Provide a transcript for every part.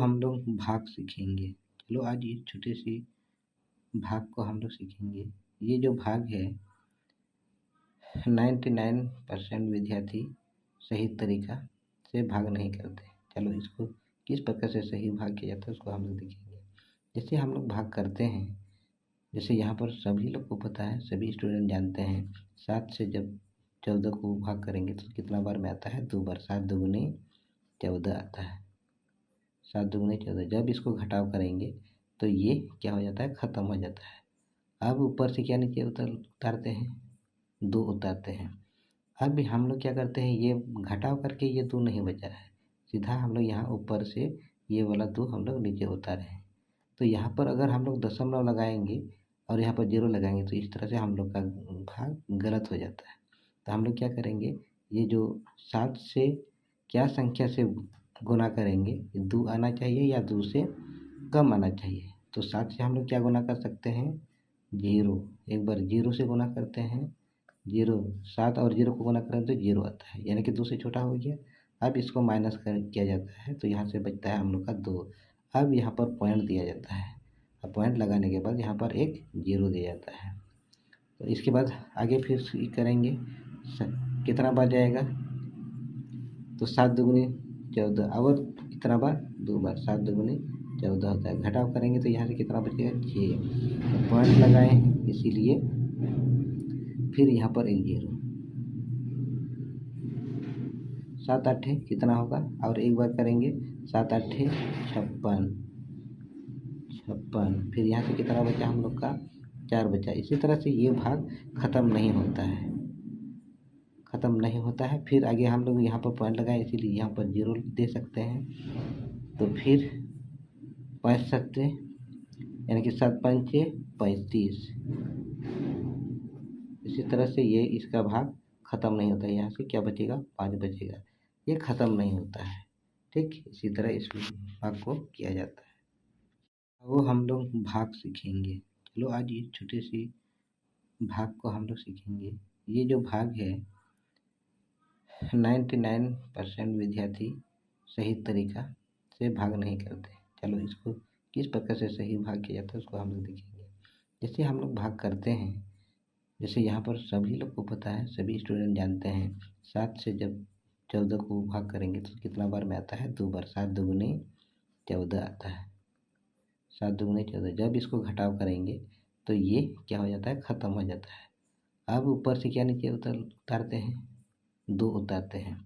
हम लोग भाग सीखेंगे। चलो आज ये छोटे सी भाग को हम लोग सीखेंगे। ये जो भाग है 99% विद्यार्थी सही तरीका से भाग नहीं करते। चलो इसको किस प्रकार से सही भाग किया जाता है उसको हम लोग देखेंगे। जैसे हम लोग भाग करते हैं, जैसे यहाँ पर सभी लोग को पता है, सभी स्टूडेंट जानते हैं 7 से जब 14 को भाग करेंगे तो कितना बार में आता है? 2 बार। 7 दूगुनी 14 आता है। 7 दूगुनी 14। जब इसको घटाव करेंगे तो ये क्या हो जाता है? ख़त्म हो जाता है। अब ऊपर से क्या नीचे उतारते हैं? 2 उतारते हैं। अब भी हम लोग क्या करते हैं, ये घटाव करके ये 2 नहीं बचा है, सीधा हम लोग यहाँ ऊपर से ये वाला 2 हम लोग नीचे उतारे हैं। तो यहाँ पर अगर हम लोग दशमलव लगाएंगे और यहाँ पर 0 लगाएंगे तो इस तरह से हम लोग का भाग गलत हो जाता है। तो हम लोग क्या करेंगे, ये जो 7 से क्या संख्या से गुना करेंगे, 2 आना चाहिए या 2 से कम आना चाहिए। तो 7 से हम लोग क्या गुना कर सकते हैं? 0। एक बार 0 से गुना करते हैं, 0। 7 और 0 को गुना करें तो 0 आता है, यानी कि 2 से छोटा हो गया। अब इसको माइनस कर किया जाता है तो यहाँ से बचता है हम लोग का 2। अब यहाँ पर पॉइंट दिया जाता है। अब पॉइंट लगाने के बाद यहाँ पर एक 0 दिया जाता है। तो इसके बाद आगे फिर करेंगे, कितना बार जाएगा? तो 7 दूगुनी 14। और कितना बार? 2 बार। 7 दूगुनी 14 होता है। घटाव करेंगे तो यहाँ से कितना बचेगा? 6। तो पॉइंट लगाएं इसीलिए, फिर यहाँ पर एक 0। 7 8 कितना होगा? और एक बार करेंगे, 7 8 56। फिर यहाँ से कितना बचा हम लोग का? 4 बचा। इसी तरह से ये भाग ख़त्म नहीं होता है, ख़त्म नहीं होता है। फिर आगे हम लोग यहाँ पर पॉइंट लगाएं इसीलिए यहाँ पर 0 दे सकते हैं। तो फिर 65, यानी कि 7 पंचे 35। इसी तरह से ये इसका भाग ख़त्म नहीं होता है। यहाँ से क्या बचेगा? 5 बचेगा। ये ख़त्म नहीं होता है। ठीक इसी तरह इस भाग को किया जाता है। वो हम लोग भाग सीखेंगे। चलो आज ये छोटे सी भाग को हम लोग सीखेंगे। ये जो भाग है 99% विद्यार्थी सही तरीका से भाग नहीं करते। चलो इसको किस प्रकार से सही भाग किया जाता है उसको हम लोग देखेंगे। जैसे हम लोग भाग करते हैं, जैसे यहाँ पर सभी लोग को पता है, सभी स्टूडेंट जानते हैं 7 से जब 14 को भाग करेंगे तो कितना बार में आता है? 2 बार। 7 दूगुनी 14 आता है। 7 दूगुनी 14। जब इसको घटाव करेंगे तो ये क्या हो जाता है? ख़त्म हो जाता है। अब ऊपर से क्या नीचे उतारते हैं? 2 उतारते हैं।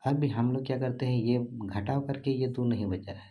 अब भी हम लोग क्या करते हैं, ये घटाव करके ये 2 नहीं बचा है,